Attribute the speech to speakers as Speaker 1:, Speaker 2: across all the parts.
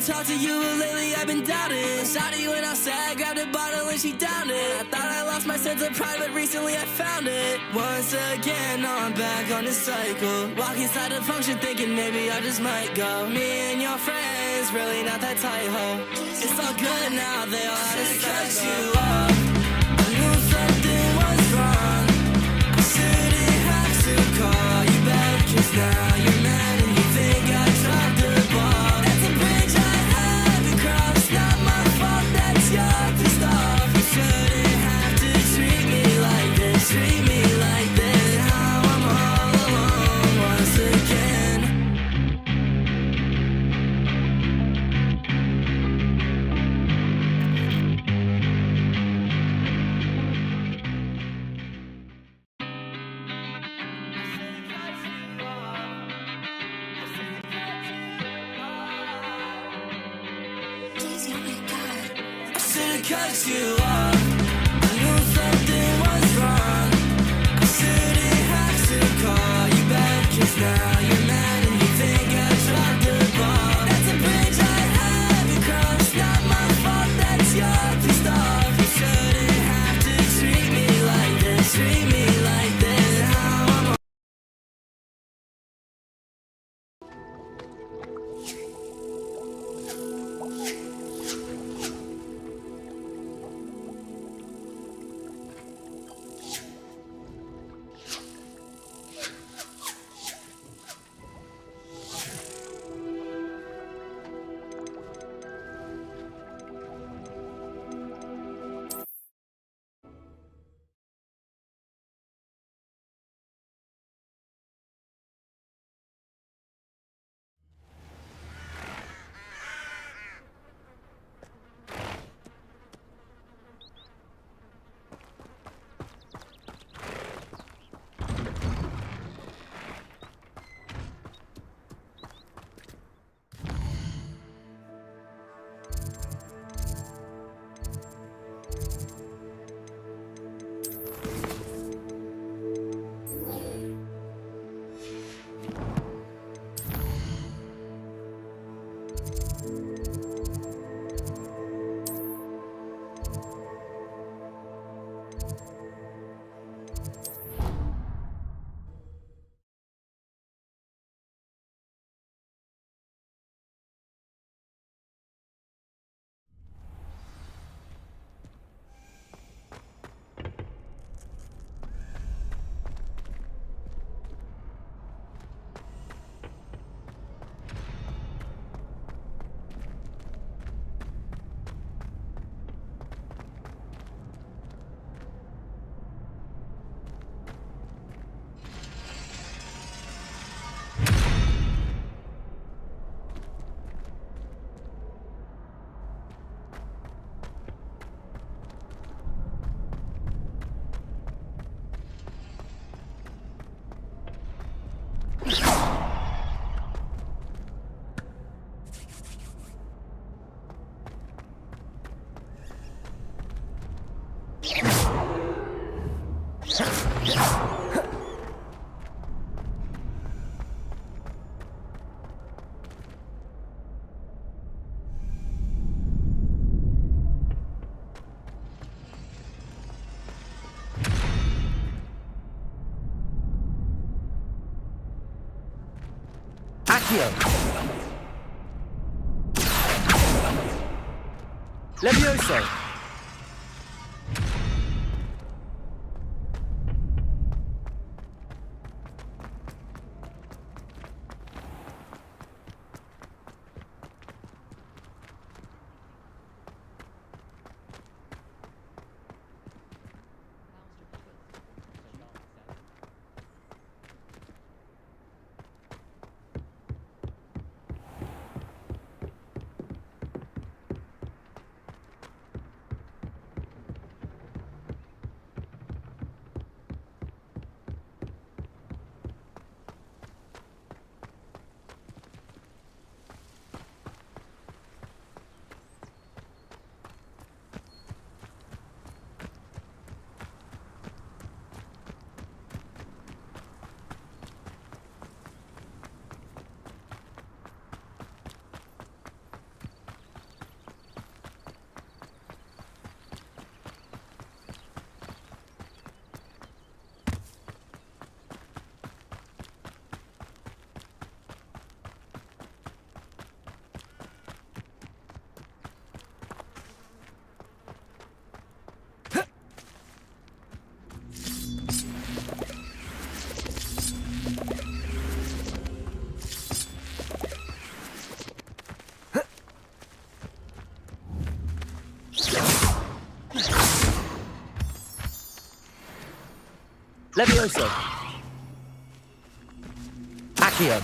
Speaker 1: talk to you, but lately I've been doubting. Shawty went outside, grabbed a bottle and she downed it. I thought I lost my sense of pride, but recently I found it. Once again, now I'm back on this cycle. Walk inside the function thinking maybe I just might go. Me and your friends, really not that tight, ho. It's all good now, they all had to cut you off. I knew something was wrong. I shouldn't have to call you back, 'cause now you're mad and you think I dropped the ball. That's a bridge I haven't crossed, not my fault, that's your pissed off. You shouldn't have to treat me like this, treat me like this. Now I'm all alone once again. Cut you off. I knew something was wrong. I shouldn't have to call you back, 'cause now you're mad and you think I dropped the ball. That's a bridge I haven't crossed, not my fault, that's your pissed off. You shouldn't have to treat me like this, treat me like this. Now I'm
Speaker 2: Levioso. Levioso. Accio.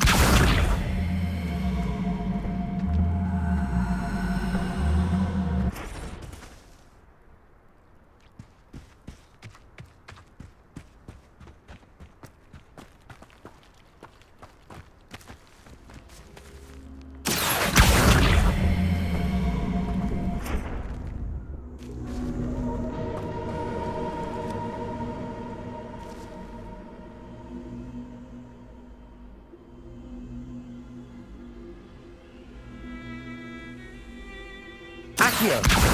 Speaker 2: Accio.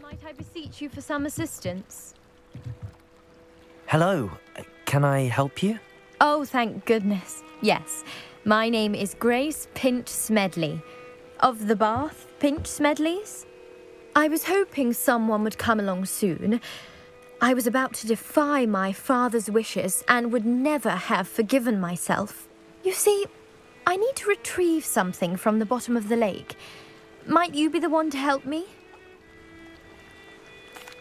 Speaker 3: Might I beseech you for some assistance?
Speaker 2: Hello. Can I help you?
Speaker 3: Oh, thank goodness. Yes. My name is Grace Pinch Smedley. Of the Bath Pinch Smedleys? I was hoping someone would come along soon. I was about to defy my father's wishes and would never have forgiven myself. You see, I need to retrieve something from the bottom of the lake. Might you be the one to help me?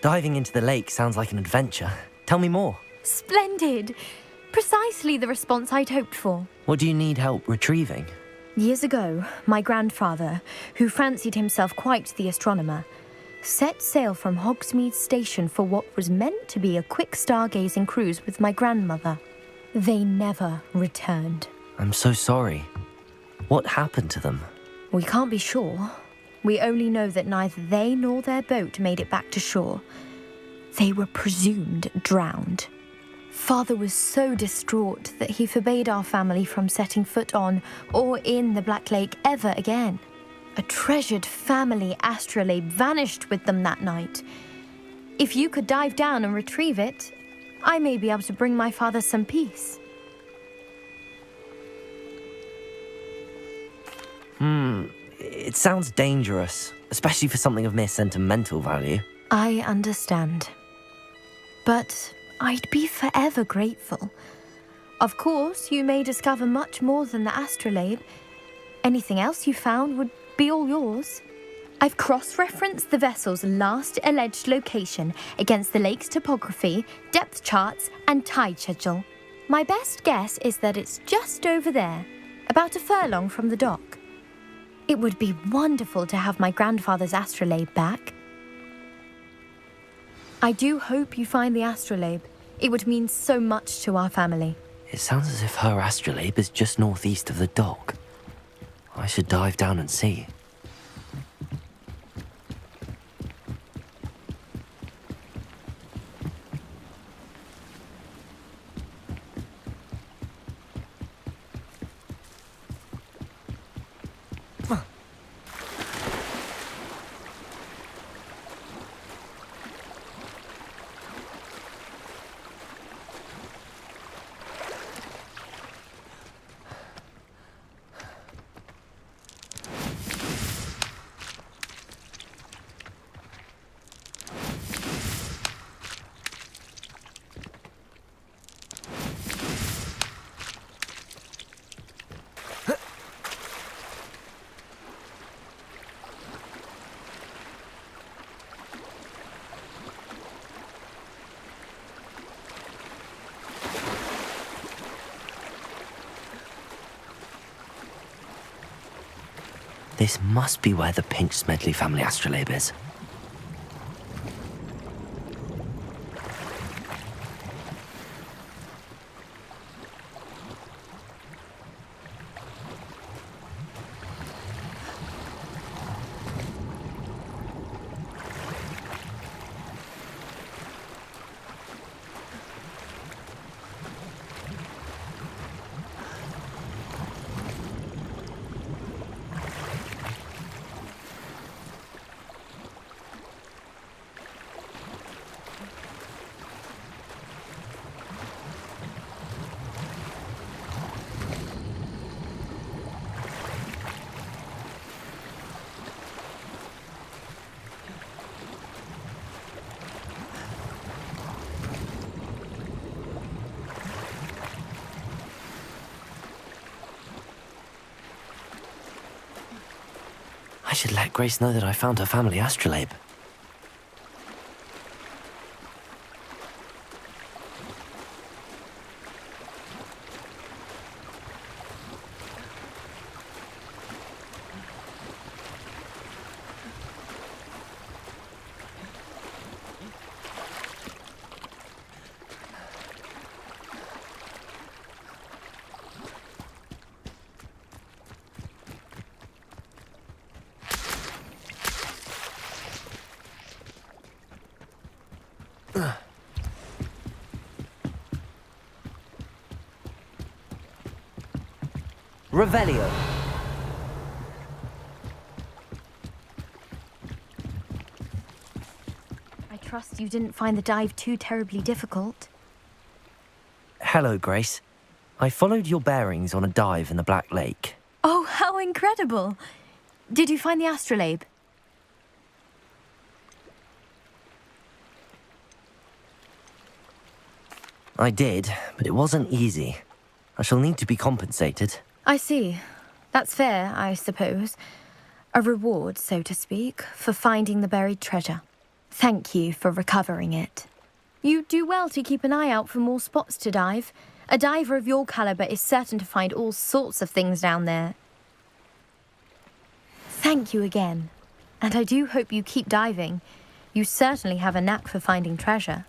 Speaker 2: Diving into the lake sounds like an adventure. Tell me more.
Speaker 3: Splendid! Precisely the response I'd hoped for.
Speaker 2: What do you need help retrieving?
Speaker 3: Years ago, my grandfather, who fancied himself quite the astronomer, set sail from Hogsmeade Station for what was meant to be a quick stargazing cruise with my grandmother. They never returned.
Speaker 2: I'm so sorry. What happened to them?
Speaker 3: We can't be sure. We only know that neither they nor their boat made it back to shore. They were presumed drowned. Father was so distraught that he forbade our family from setting foot on or in the Black Lake ever again. A treasured family astrolabe vanished with them that night. If you could dive down and retrieve it, I may be able to bring my father some peace.
Speaker 2: It sounds dangerous, especially for something of mere sentimental value.
Speaker 3: I understand. But I'd be forever grateful. Of course, you may discover much more than the astrolabe. Anything else you found would be all yours. I've cross-referenced the vessel's last alleged location against the lake's topography, depth charts, and tide schedule. My best guess is that it's just over there, about a furlong from the dock. It would be wonderful to have my grandfather's astrolabe back. I do hope you find the astrolabe. It would mean so much to our family.
Speaker 2: It sounds as if her astrolabe is just northeast of the dock. I should dive down and see. This must be where the Pinch Smedley family astrolabe is. I should let Grace know that I found her family astrolabe. Revelio.
Speaker 3: I trust you didn't find the dive too terribly difficult.
Speaker 2: Hello, Grace. I followed your bearings on a dive in the Black Lake.
Speaker 3: Oh, how incredible! Did you find the astrolabe?
Speaker 2: I did, but it wasn't easy. I shall need to be compensated.
Speaker 3: I see. That's fair, I suppose. A reward, so to speak, for finding the buried treasure. Thank you for recovering it. You do well to keep an eye out for more spots to dive. A diver of your caliber is certain to find all sorts of things down there. Thank you again. And I do hope you keep diving. You certainly have a knack for finding treasure.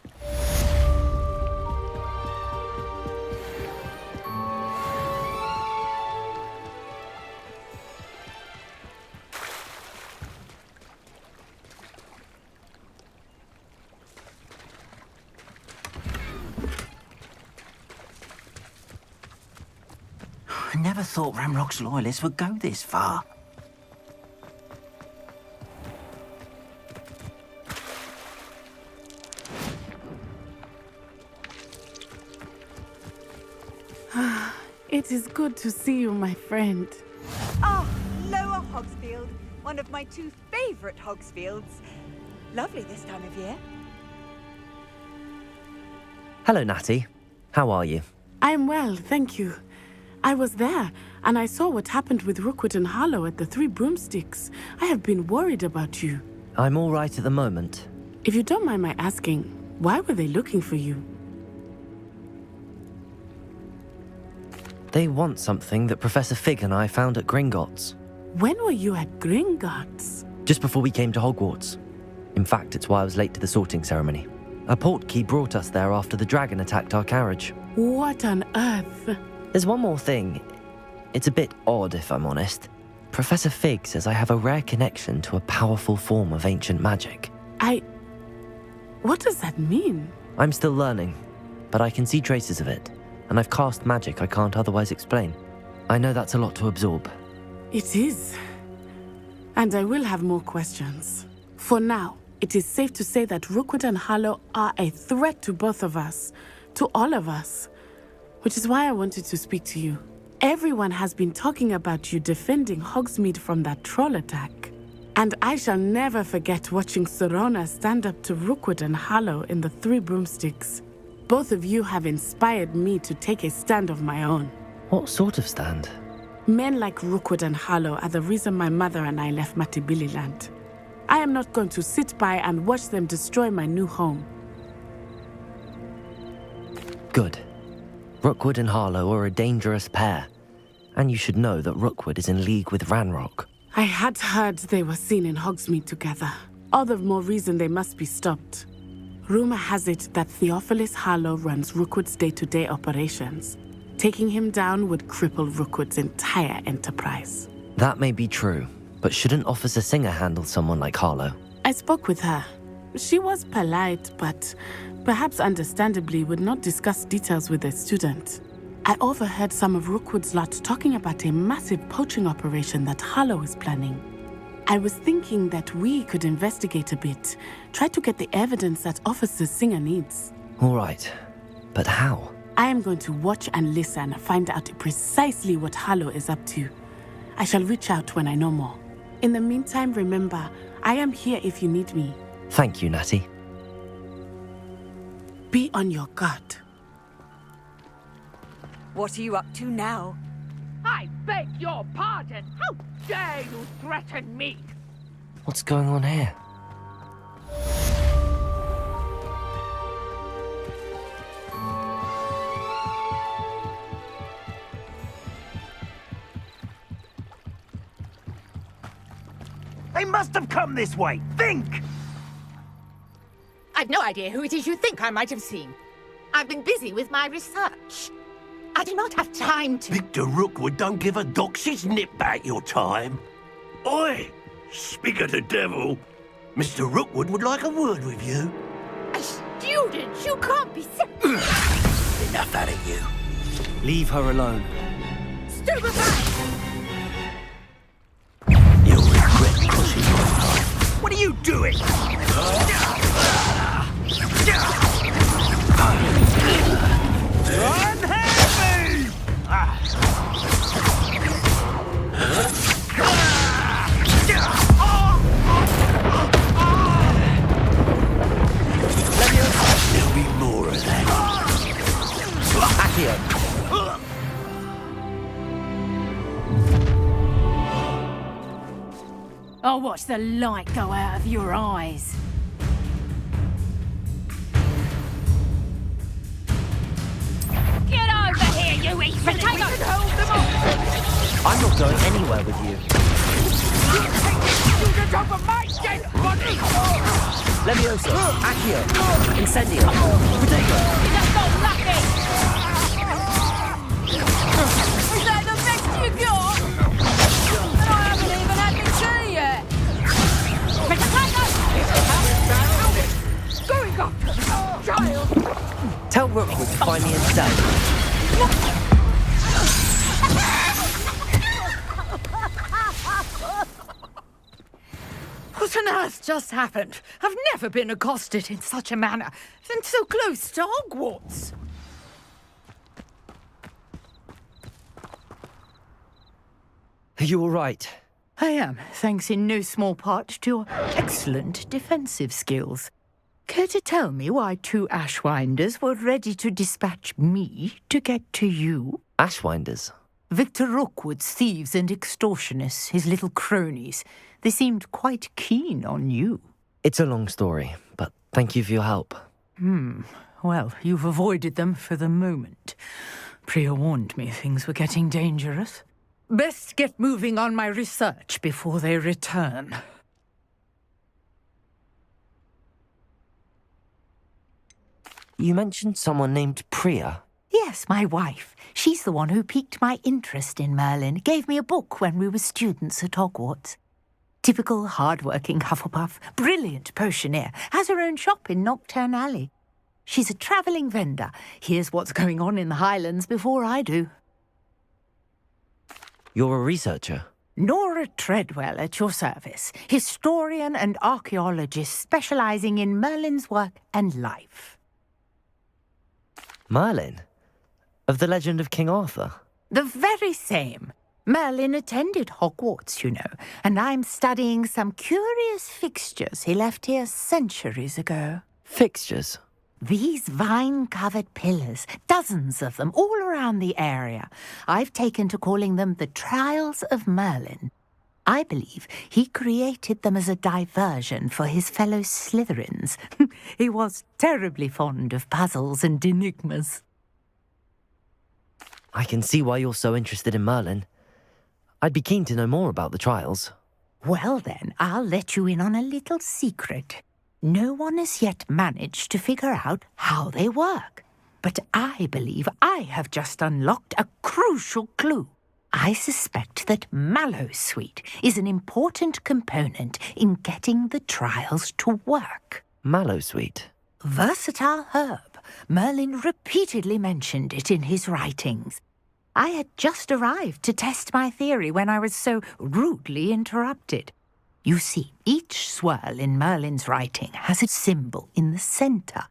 Speaker 4: I never thought Ramrock's loyalists would go this far.
Speaker 5: It is good to see you, my friend.
Speaker 6: Ah, Lower Hogsfield, one of my two favorite Hogsfields. Lovely this time of year.
Speaker 2: Hello, Natty. How are you?
Speaker 5: I am well, thank you. I was there, and I saw what happened with Rookwood and Harlow at the Three Broomsticks. I have been worried about you.
Speaker 2: I'm all right at the moment.
Speaker 5: If you don't mind my asking, why were they looking for you?
Speaker 2: They want something that Professor Fig and I found at Gringotts.
Speaker 5: When were you at Gringotts?
Speaker 2: Just before we came to Hogwarts. In fact, it's why I was late to the sorting ceremony. A portkey brought us there after the dragon attacked our carriage.
Speaker 5: What on earth?
Speaker 2: There's one more thing. It's a bit odd, if I'm honest. Professor Fig says I have a rare connection to a powerful form of ancient magic.
Speaker 5: What does that mean?
Speaker 2: I'm still learning, but I can see traces of it, and I've cast magic I can't otherwise explain. I know that's a lot to absorb.
Speaker 5: It is. And I will have more questions. For now, it is safe to say that Rookwood and Harlow are a threat to both of us, to all of us. Which is why I wanted to speak to you. Everyone has been talking about you defending Hogsmeade from that troll attack. And I shall never forget watching Sorona stand up to Rookwood and Harlow in the Three Broomsticks. Both of you have inspired me to take a stand of my own.
Speaker 2: What sort of stand?
Speaker 5: Men like Rookwood and Harlow are the reason my mother and I left Matibililand. I am not going to sit by and watch them destroy my new home.
Speaker 2: Good. Rookwood and Harlow are a dangerous pair. And you should know that Rookwood is in league with Ranrock.
Speaker 5: I had heard they were seen in Hogsmeade together. All the more reason they must be stopped. Rumor has it that Theophilus Harlow runs Rookwood's day-to-day operations. Taking him down would cripple Rookwood's entire enterprise.
Speaker 2: That may be true, but shouldn't Officer Singer handle someone like Harlow?
Speaker 5: I spoke with her. She was polite, but perhaps understandably would not discuss details with a student. I overheard some of Rookwood's lot talking about a massive poaching operation that Harlow is planning. I was thinking that we could investigate a bit, try to get the evidence that Officer Singer needs.
Speaker 2: All right, but how?
Speaker 5: I am going to watch and listen, find out precisely what Harlow is up to. I shall reach out when I know more. In the meantime, remember, I am here if you need me.
Speaker 2: Thank you, Natty.
Speaker 5: Be on your guard.
Speaker 6: What are you up to now?
Speaker 7: I beg your pardon! How dare you threaten me?
Speaker 2: What's going on here?
Speaker 7: They must have come this way. Think!
Speaker 8: I've no idea who it is you think I might have seen. I've been busy with my research. I do not have time to...
Speaker 9: Victor Rookwood don't give a doxy's nip back your time. Oi! Speak of the devil. Mr. Rookwood would like a word with you.
Speaker 8: A student? You can't be
Speaker 9: Enough out of you.
Speaker 7: Leave her alone.
Speaker 8: stupefied!
Speaker 9: You'll regret crossing my path.
Speaker 7: What are you doing? Unhappy!
Speaker 9: There'll be more of that.
Speaker 2: Accio!
Speaker 8: I'll watch the light go out of your eyes. Get over here, you eat-friendly! Hold them off!
Speaker 2: I'm not going anywhere with you.
Speaker 8: You can drop a mic, dead body!
Speaker 2: Levioso! Accio! Incendio! Potato!
Speaker 8: That's not lucky! Is that the best you got? I haven't even had my tea yet! Going up! Child!
Speaker 2: Tell Rookwood to find me instead.
Speaker 8: What on earth just happened? I've never been accosted in such a manner, and so close to Hogwarts.
Speaker 2: Are you all right?
Speaker 8: I am, thanks in no small part to your excellent defensive skills. Care to tell me why two Ashwinders were ready to dispatch me to get to you?
Speaker 2: Ashwinders?
Speaker 8: Victor Rookwood's thieves and extortionists, his little cronies. They seemed quite keen on you.
Speaker 2: It's a long story, but thank you for your help.
Speaker 8: Well, you've avoided them for the moment. Priya warned me things were getting dangerous. Best get moving on my research before they return.
Speaker 2: You mentioned someone named Priya.
Speaker 8: Yes, my wife. She's the one who piqued my interest in Merlin. Gave me a book when we were students at Hogwarts. Typical hard-working Hufflepuff, brilliant potioneer, has her own shop in Nocturne Alley. She's a travelling vendor. Hears what's going on in the Highlands before I do.
Speaker 2: You're a researcher?
Speaker 8: Nora Treadwell at your service, historian and archaeologist specialising in Merlin's work and life.
Speaker 2: Merlin? Of the legend of King Arthur?
Speaker 8: The very same. Merlin attended Hogwarts, you know, and I'm studying some curious fixtures he left here centuries ago.
Speaker 2: Fixtures?
Speaker 8: These vine-covered pillars, dozens of them, all around the area. I've taken to calling them the Trials of Merlin. I believe he created them as a diversion for his fellow Slytherins. He was terribly fond of puzzles and enigmas.
Speaker 2: I can see why you're so interested in Merlin. I'd be keen to know more about the trials.
Speaker 8: Well then, I'll let you in on a little secret. No one has yet managed to figure out how they work. But I believe I have just unlocked a crucial clue. I suspect that Mallowsweet is an important component in getting the trials to work.
Speaker 2: Mallowsweet?
Speaker 8: Versatile herb. Merlin repeatedly mentioned it in his writings. I had just arrived to test my theory when I was so rudely interrupted. You see, each swirl in Merlin's writing has a symbol in the centre.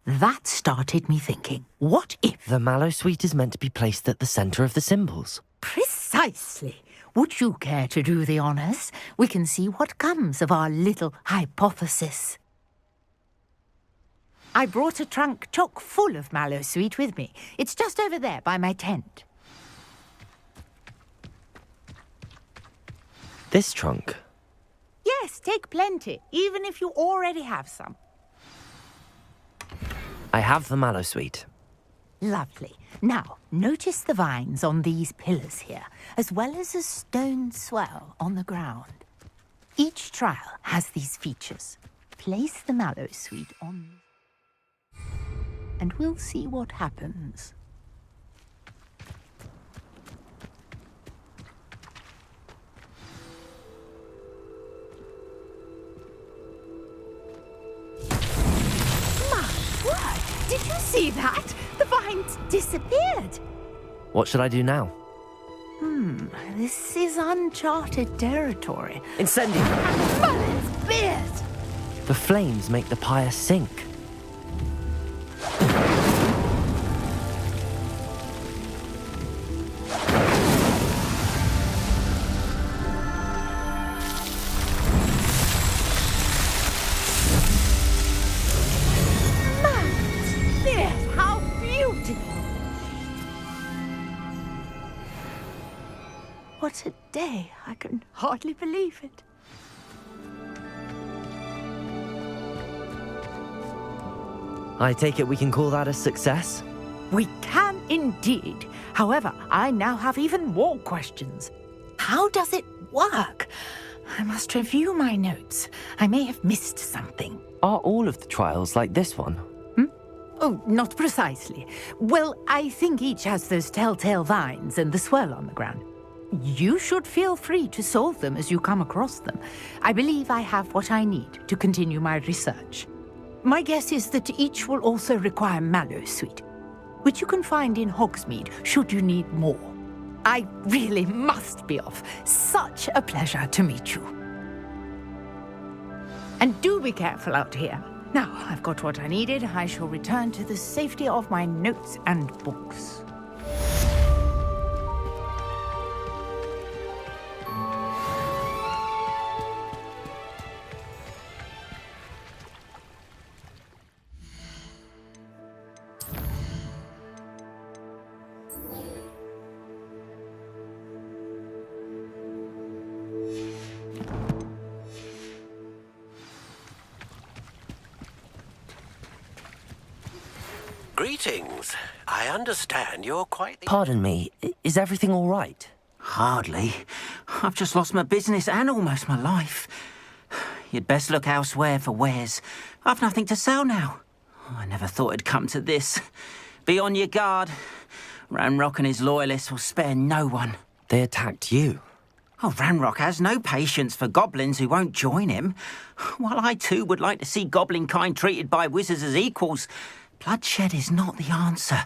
Speaker 8: That started me thinking, what if...
Speaker 2: The Mallowsweet is meant to be placed at the centre of the symbols.
Speaker 8: Precisely. Would you care to do the honours? We can see what comes of our little hypothesis. I brought a trunk chock full of Mallowsweet with me. It's just over there by my tent.
Speaker 2: This trunk?
Speaker 8: Yes, take plenty, even if you already have some.
Speaker 2: I have the mallow sweet.
Speaker 8: Lovely. Now, notice the vines on these pillars here, as well as a stone swell on the ground. Each trial has these features. Place the mallow sweet on, and we'll see what happens. My word! Did you see that? The vines disappeared.
Speaker 2: What should I do now?
Speaker 8: This is uncharted territory.
Speaker 2: Incendio!
Speaker 8: Mullet's beard!
Speaker 2: The flames make the pyre sink.
Speaker 8: Mullet's beard! How beautiful! What a day! I can hardly believe it.
Speaker 2: I take it we can call that a success?
Speaker 8: We can indeed. However, I now have even more questions. How does it work? I must review my notes. I may have missed something.
Speaker 2: Are all of the trials like this one?
Speaker 8: Oh, not precisely. Well, I think each has those telltale vines and the swirl on the ground. You should feel free to solve them as you come across them. I believe I have what I need to continue my research. My guess is that each will also require mallow sweet, which you can find in Hogsmeade should you need more. I really must be off. Such a pleasure to meet you. And do be careful out here. Now, I've got what I needed. I shall return to the safety of my notes and books.
Speaker 9: Greetings. I understand you're quite the...
Speaker 2: Pardon me, is everything all right?
Speaker 4: Hardly. I've just lost my business and almost my life. You'd best look elsewhere for wares. I've nothing to sell now. I never thought it'd come to this. Be on your guard. Ranrock and his loyalists will spare no one.
Speaker 2: They attacked you.
Speaker 4: Oh, Ranrock has no patience for goblins who won't join him. While I too would like to see goblin kind treated by wizards as equals, bloodshed is not the answer.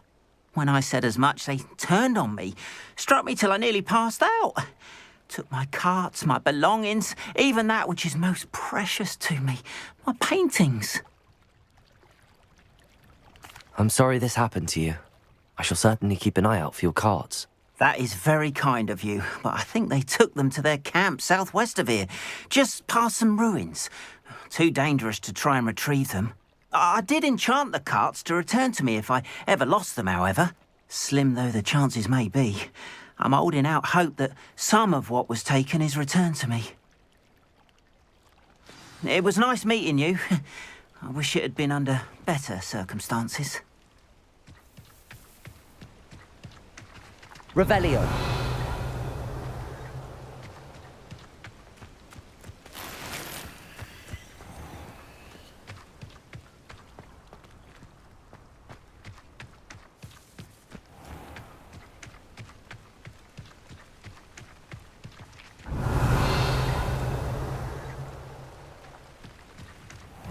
Speaker 4: When I said as much, they turned on me, struck me till I nearly passed out. Took my carts, my belongings, even that which is most precious to me, my paintings.
Speaker 2: I'm sorry this happened to you. I shall certainly keep an eye out for your carts.
Speaker 4: That is very kind of you, but I think they took them to their camp southwest of here, just past some ruins. Too dangerous to try and retrieve them. I did enchant the carts to return to me if I ever lost them, however. Slim though the chances may be, I'm holding out hope that some of what was taken is returned to me. It was nice meeting you. I wish it had been under better circumstances.
Speaker 2: Revelio.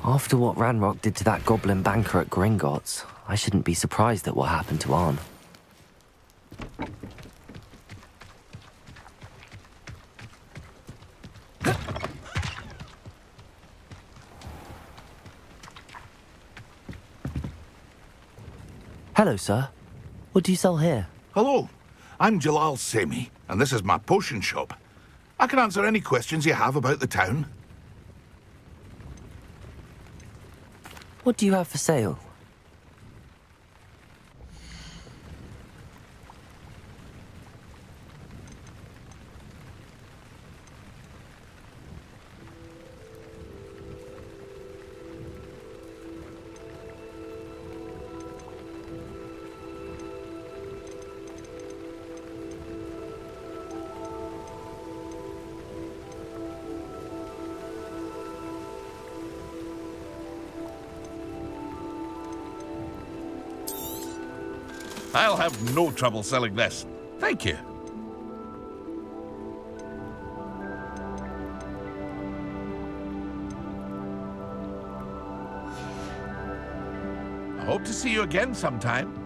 Speaker 2: After what Ranrock did to that goblin banker at Gringotts, I shouldn't be surprised at what happened to Arn. Hello, sir. What do you sell here?
Speaker 10: Hello, I'm Jalal Semi, and this is my potion shop. I can answer any questions you have about the town.
Speaker 2: What do you have for sale?
Speaker 10: I'll have no trouble selling this. Thank you. I hope to see you again sometime.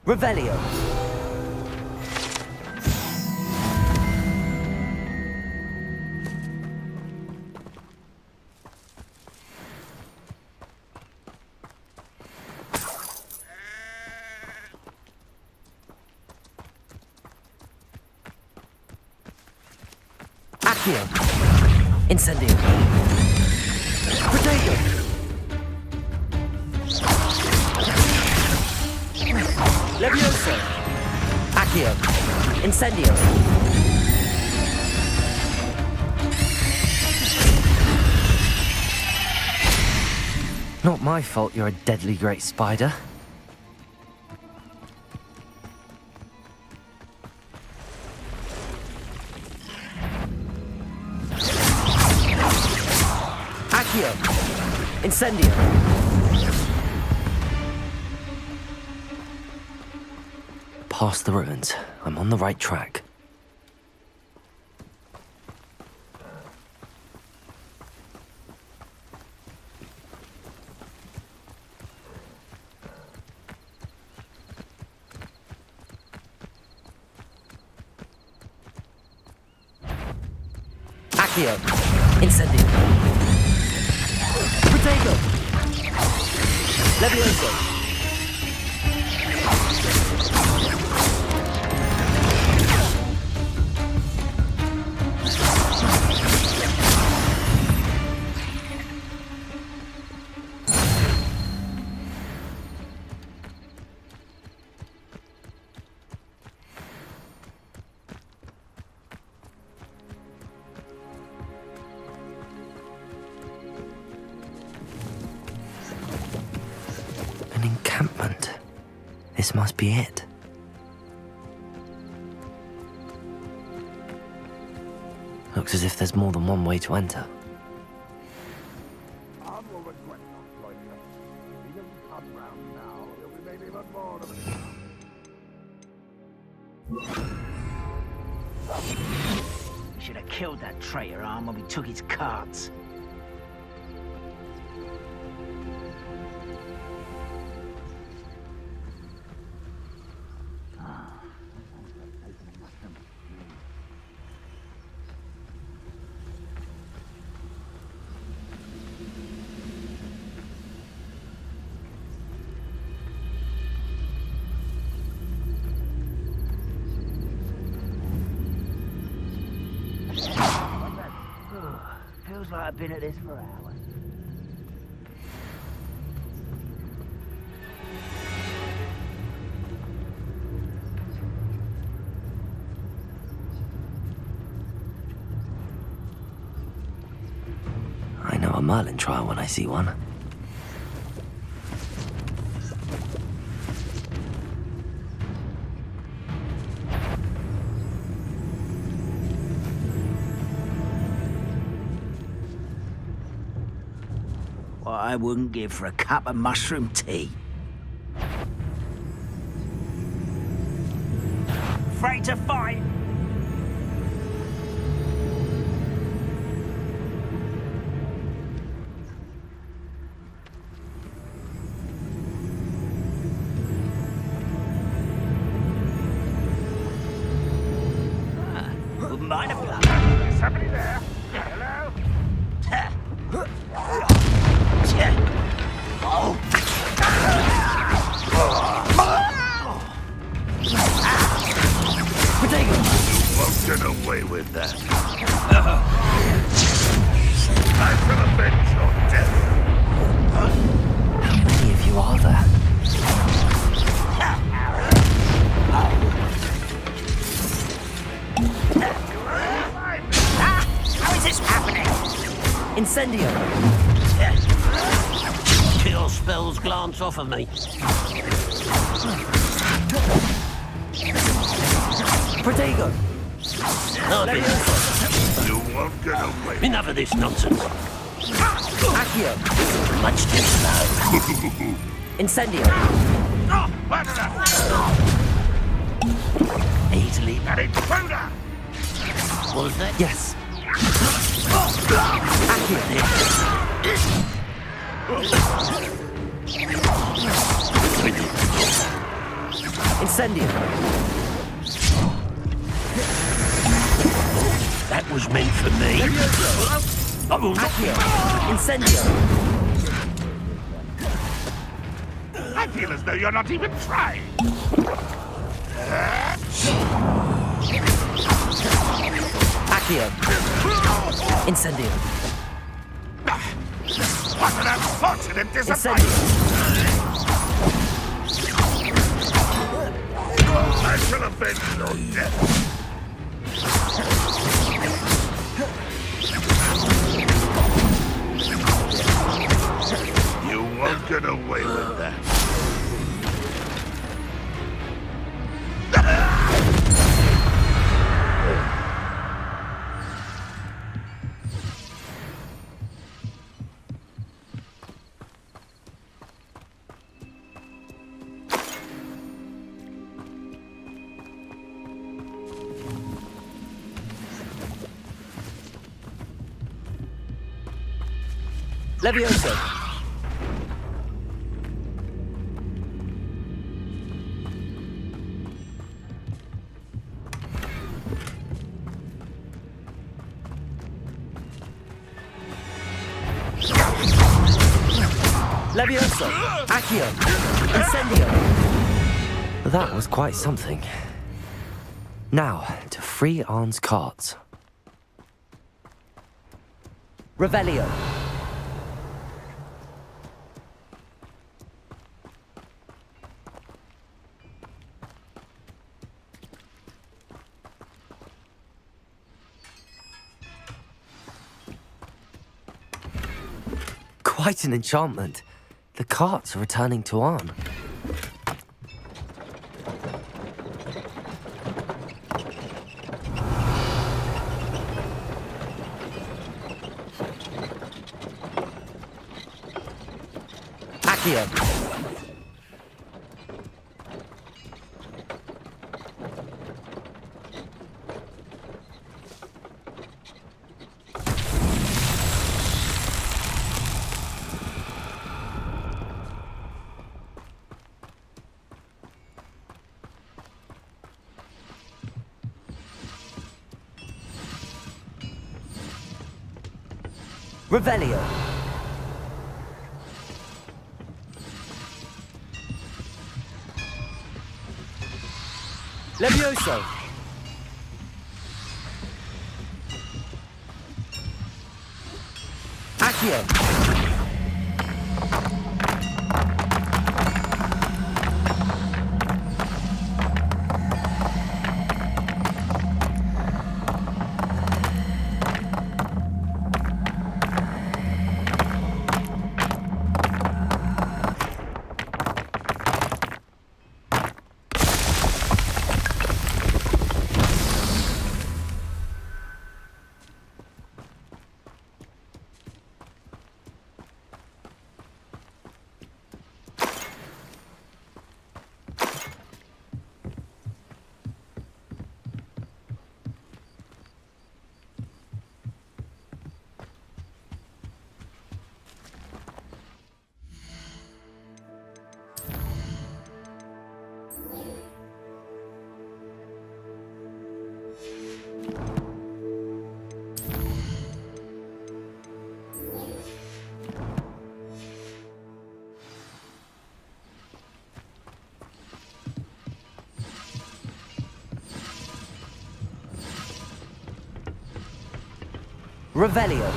Speaker 2: Revelio. Accio. Incendio. Potato. Levioso. Accio. Incendio. Not my fault you're a deadly great spider. Accio. Incendio. Past the ruins. I'm on the right track. Accio. Incendio. Potato. Levioso. An encampment. This must be it. Looks as if there's more than one way to enter.
Speaker 4: We should have killed that traitor arm when we took his carts.
Speaker 7: Feels like I've been at this for hours.
Speaker 2: I know a Merlin trial when I see one.
Speaker 7: What I wouldn't give for a cup of mushroom tea. Afraid to fight? Wouldn't mind a blow.
Speaker 10: There's somebody there. Hello? You won't get away with that. I shall avenge your death.
Speaker 2: How many of you are there?
Speaker 7: How is this happening?
Speaker 2: Incendio!
Speaker 9: Kill spells glance off of me.
Speaker 2: Protego!
Speaker 10: You won't get away.
Speaker 9: Enough of this nonsense.
Speaker 2: Accio!
Speaker 9: Much too slow.
Speaker 2: Incendio!
Speaker 9: Easily.
Speaker 10: An intruder!
Speaker 9: Was that?
Speaker 2: Yes. Incendio!
Speaker 9: That was meant for me. I will not.
Speaker 2: Incendio!
Speaker 10: I feel as though you're not even trying.
Speaker 2: Accio! Incendio!
Speaker 10: What an unfortunate
Speaker 2: Incendio!
Speaker 10: disappointment! I shall avenge your death. You won't get away with that.
Speaker 2: Levioso! Levioso! Accio! Incendio! That was quite something. Now, to free Arn's cards. Revelio! Quite an enchantment. The carts are returning to Arn. Accio! Revelio! Levioso! Accio! Revelio.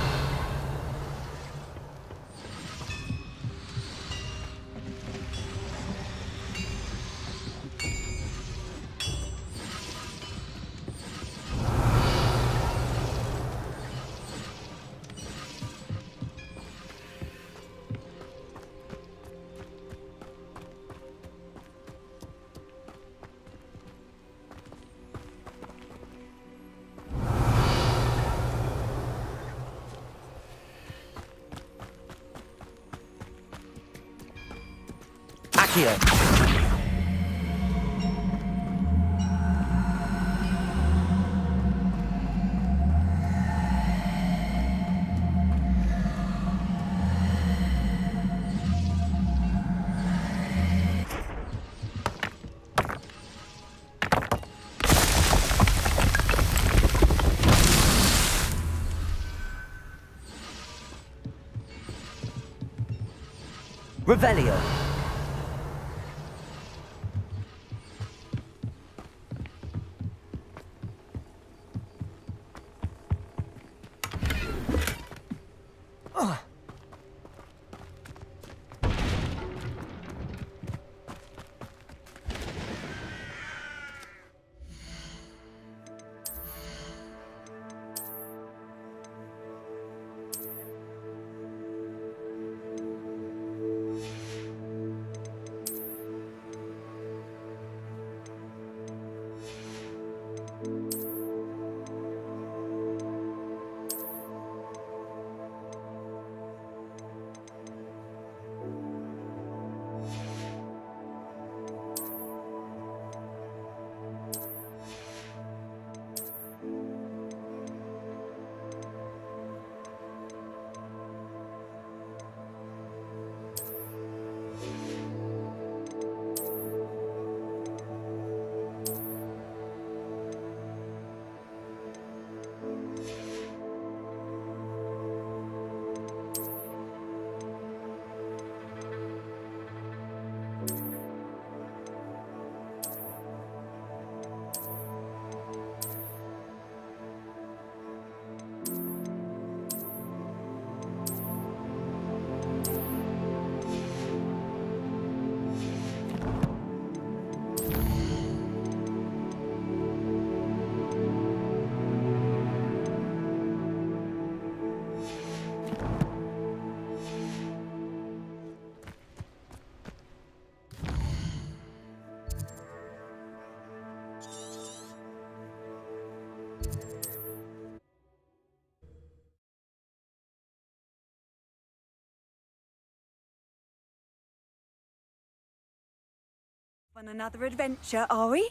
Speaker 2: Accio. Revelio.
Speaker 6: On another adventure, are we?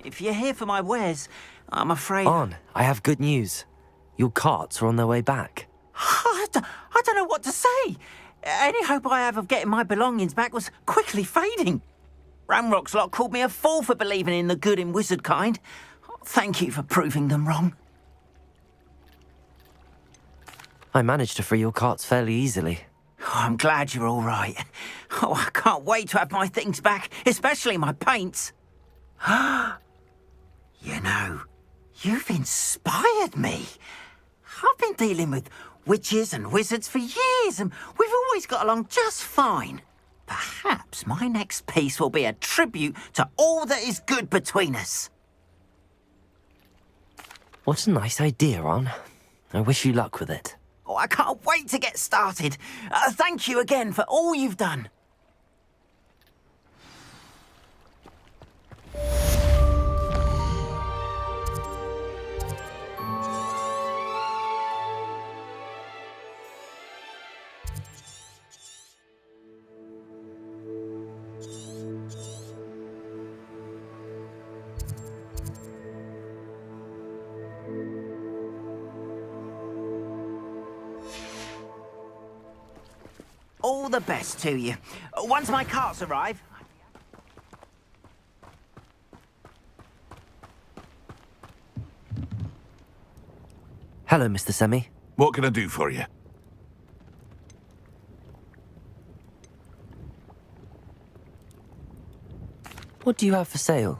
Speaker 4: If you're here for my wares, I'm afraid...
Speaker 2: On, I have good news. Your carts are on their way back.
Speaker 4: I don't know what to say. Any hope I have of getting my belongings back was quickly fading. Ramrock's lot called me a fool for believing in the good in wizard kind. Thank you for proving them wrong.
Speaker 2: I managed to free your carts fairly easily.
Speaker 4: Oh, I'm glad you're all right. Oh, I can't wait to have my things back, especially my paints. You know, you've inspired me. I've been dealing with witches and wizards for years, and we've always got along just fine. Perhaps my next piece will be a tribute to all that is good between us.
Speaker 2: What a nice idea, Ron. I wish you luck with it.
Speaker 4: Oh, I can't wait to get started. Thank you again for all you've done. All the best to you. Once my carts arrive...
Speaker 2: Hello, Mr. Semi.
Speaker 10: What can I do for you?
Speaker 2: What do you have for sale?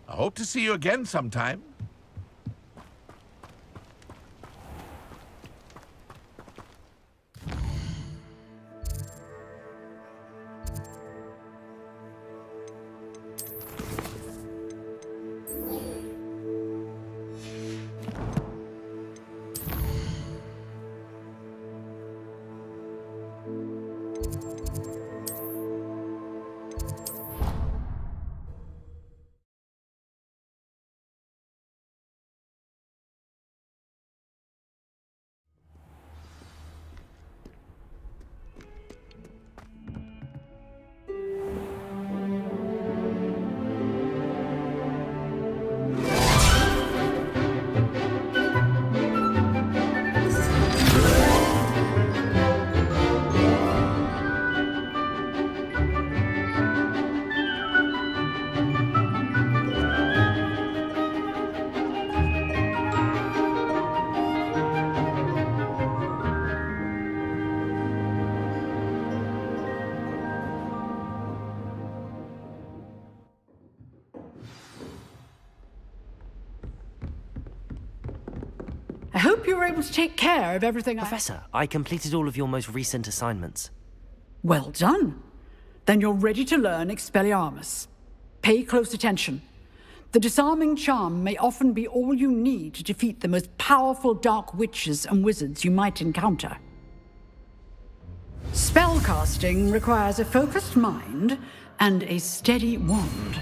Speaker 10: I hope to see you again sometime.
Speaker 11: I hope you were able to take care of everything.
Speaker 2: Professor, I completed all of your most recent assignments.
Speaker 11: Well done. Then you're ready to learn Expelliarmus. Pay close attention. The disarming charm may often be all you need to defeat the most powerful dark witches and wizards you might encounter. Spellcasting requires a focused mind and a steady wand.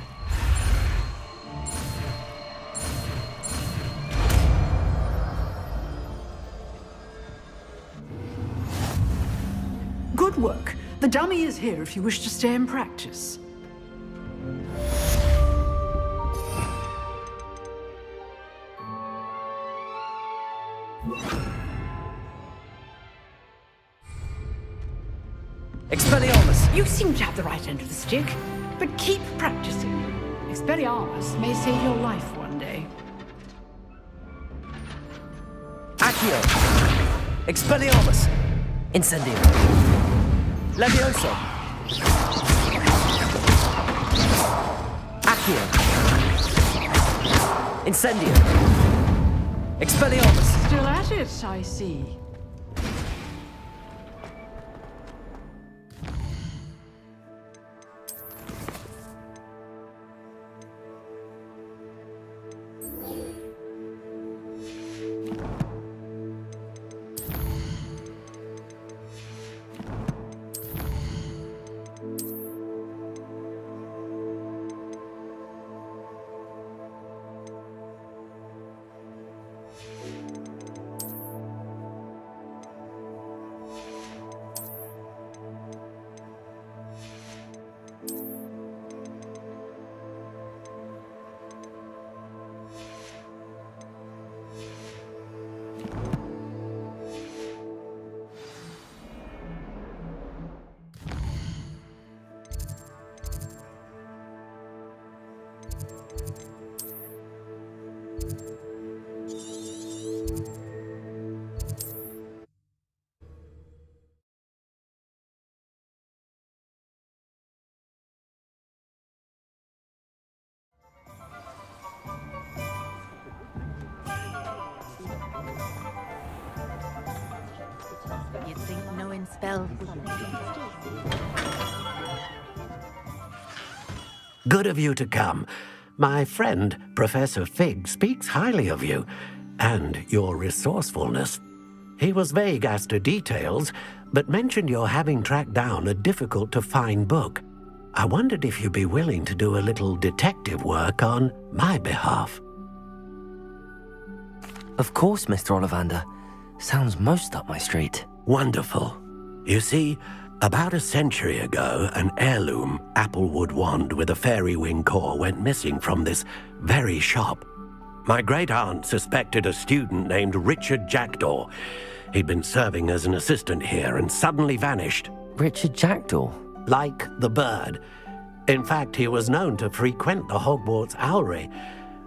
Speaker 11: Good work. The dummy is here if you wish to stay and practice.
Speaker 2: Expelliarmus!
Speaker 11: You seem to have the right end of the stick, but keep practicing. Expelliarmus may save your life one day.
Speaker 2: Accio! Expelliarmus! Incendio! Levioso! Accio! Incendio! Expelliarmus!
Speaker 11: Still at it, I see.
Speaker 8: You'd think knowing spells.
Speaker 9: Good of you to come. My friend, Professor Fig, speaks highly of you and your resourcefulness. He was vague as to details, but mentioned your having tracked down a difficult-to-find book. I wondered if you'd be willing to do a little detective work on my behalf.
Speaker 2: Of course, Mr. Ollivander. Sounds most up my street.
Speaker 9: Wonderful. You see, about a century ago, an heirloom applewood wand with a fairy wing core went missing from this very shop. My great-aunt suspected a student named Richard Jackdaw. He'd been serving as an assistant here and suddenly vanished.
Speaker 2: Richard Jackdaw?
Speaker 9: Like the bird. In fact, he was known to frequent the Hogwarts Owlery.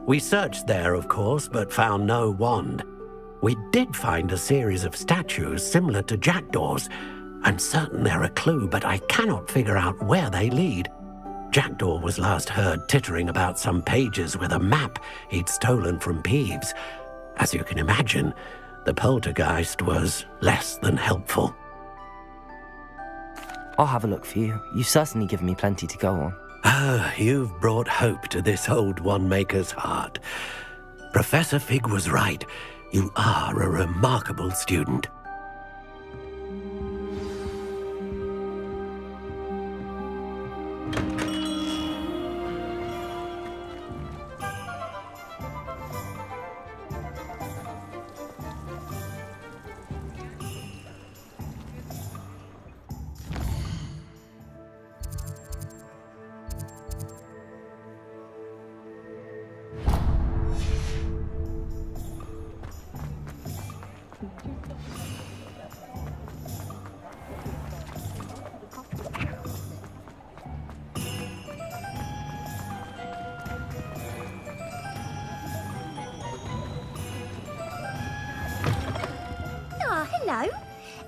Speaker 9: We searched there, of course, but found no wand. We did find a series of statues similar to Jackdaw's. I'm certain they're a clue, but I cannot figure out where they lead. Jackdaw was last heard tittering about some pages with a map he'd stolen from Peeves. As you can imagine, the poltergeist was less than helpful.
Speaker 2: I'll have a look for you. You've certainly given me plenty to go on.
Speaker 9: Ah, you've brought hope to this old one-maker's heart. Professor Fig was right. You are a remarkable student.
Speaker 12: Hello.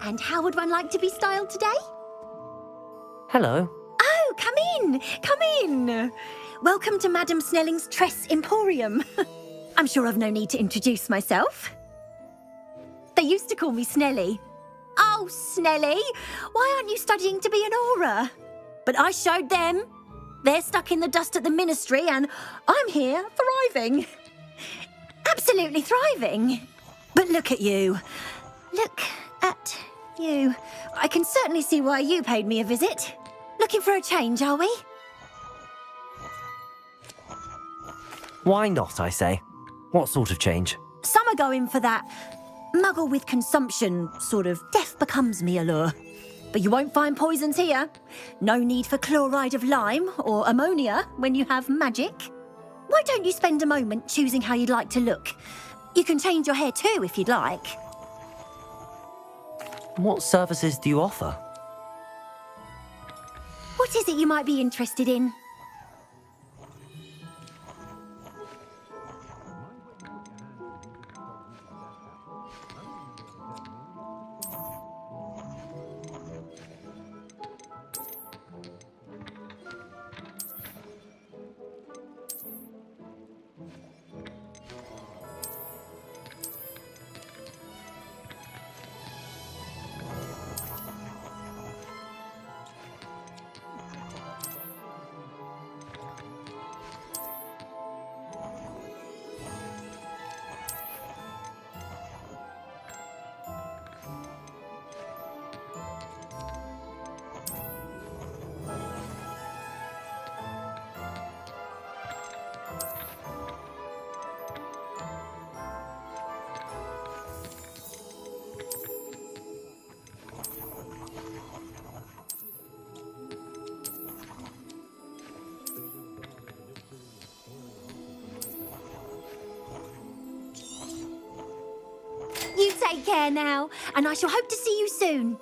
Speaker 12: And how would one like to be styled today?
Speaker 2: Hello.
Speaker 12: Oh, come in. Come in. Welcome to Madame Snelling's Tress Emporium. I'm sure I've no need to introduce myself. They used to call me Snelly. Oh, Snelly, why aren't you studying to be an aura? But I showed them. They're stuck in the dust at the ministry and I'm here thriving. Absolutely thriving. But look at you. Look at you. I can certainly see why you paid me a visit. Looking for a change, are we?
Speaker 2: Why not, I say? What sort of change?
Speaker 12: Some are going for that muggle with consumption, sort of death becomes me allure. But you won't find poisons here. No need for chloride of lime or ammonia when you have magic. Why don't you spend a moment choosing how you'd like to look? You can change your hair too if you'd like.
Speaker 2: What services do you offer?
Speaker 12: What is it you might be interested in? Take care now, and I shall hope to see you soon.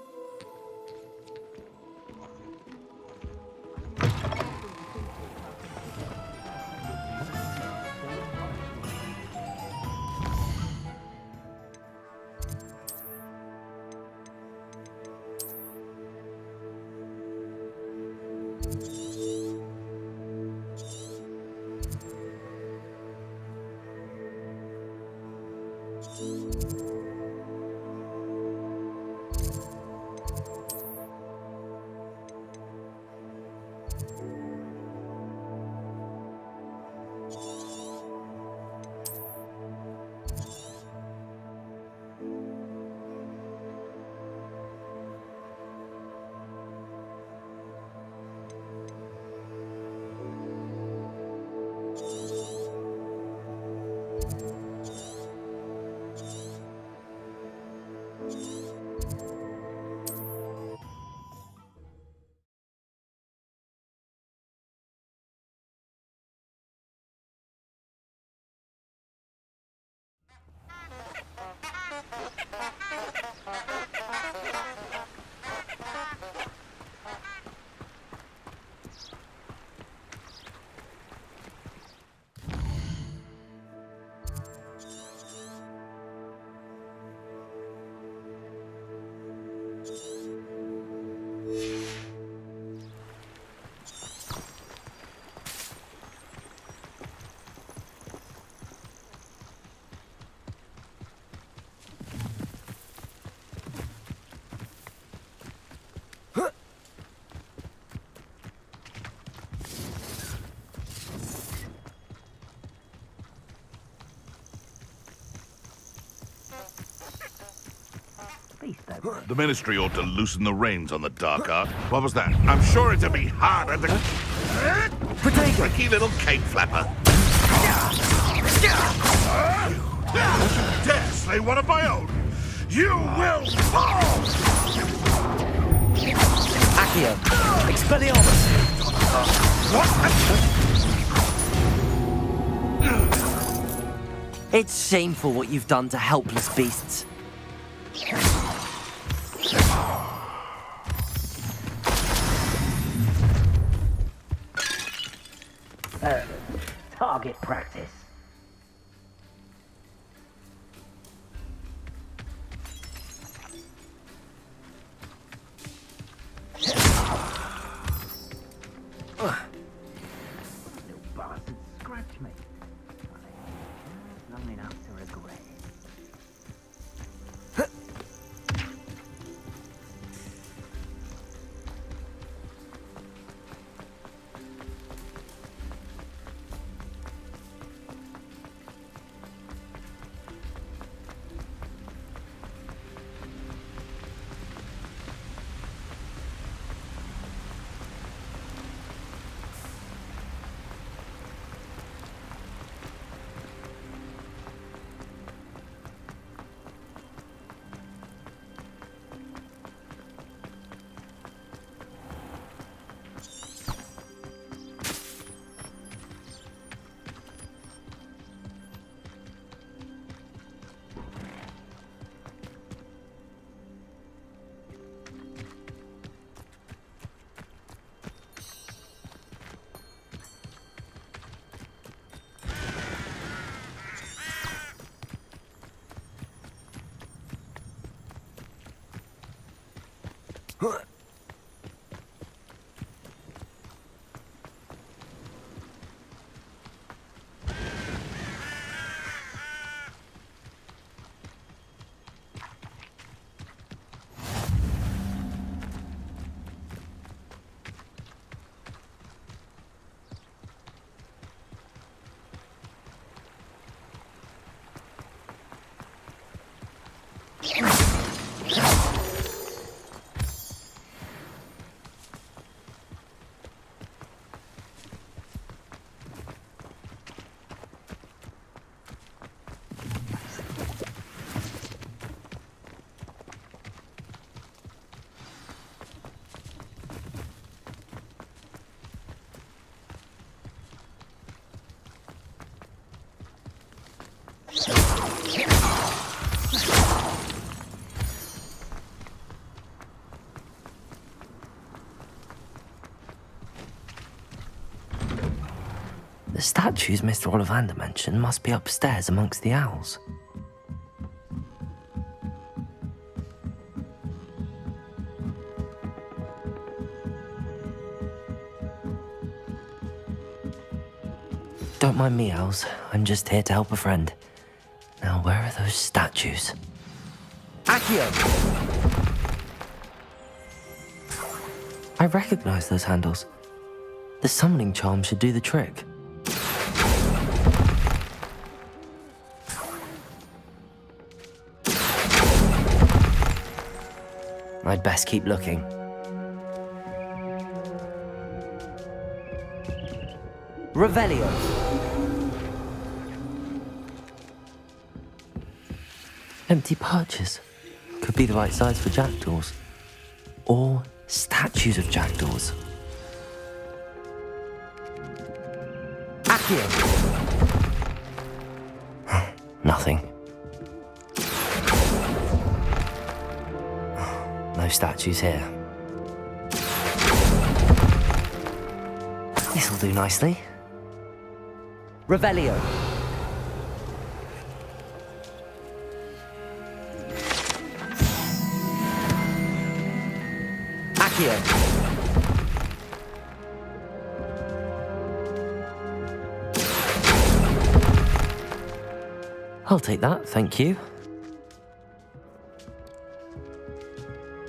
Speaker 10: The Ministry ought to loosen the reins on the dark art. What was that? I'm sure it'd be harder to... Tricky little cake flapper. You dare slay one of my own! You will fall!
Speaker 2: Accio! Expelliarmus!
Speaker 10: What?
Speaker 2: It's shameful what you've done to helpless beasts.
Speaker 13: Target practice. Little bastard scratched me. Long enough to regret.
Speaker 2: The statues Mr. Ollivander mentioned must be upstairs amongst the owls. Don't mind me, owls. I'm just here to help a friend. Now, where are those statues? Accio! I recognize those handles. The summoning charm should do the trick. I'd best keep looking. Revelio. Empty perches. Could be the right size for jackdaws. Or statues of jackdaws. Accio. Nothing. No statues here. This'll do nicely. Revelio. Accio. I'll take that, thank you.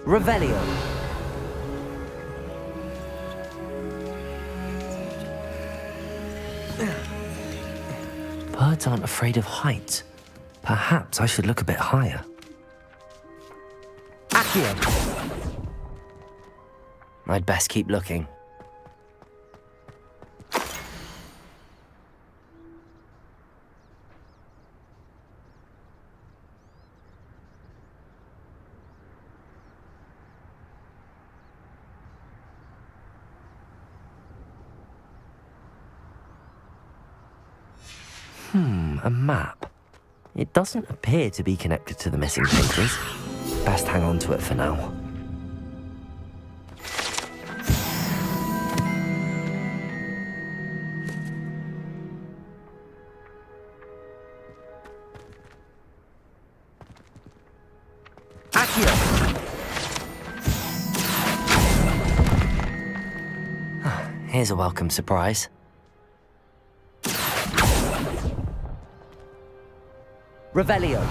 Speaker 2: Revelio. Birds aren't afraid of heights. Perhaps I should look a bit higher. Accio. I'd best keep looking. A map. It doesn't appear to be connected to the missing pages. Best hang on to it for now. Accio! Here's a welcome surprise. Revelio.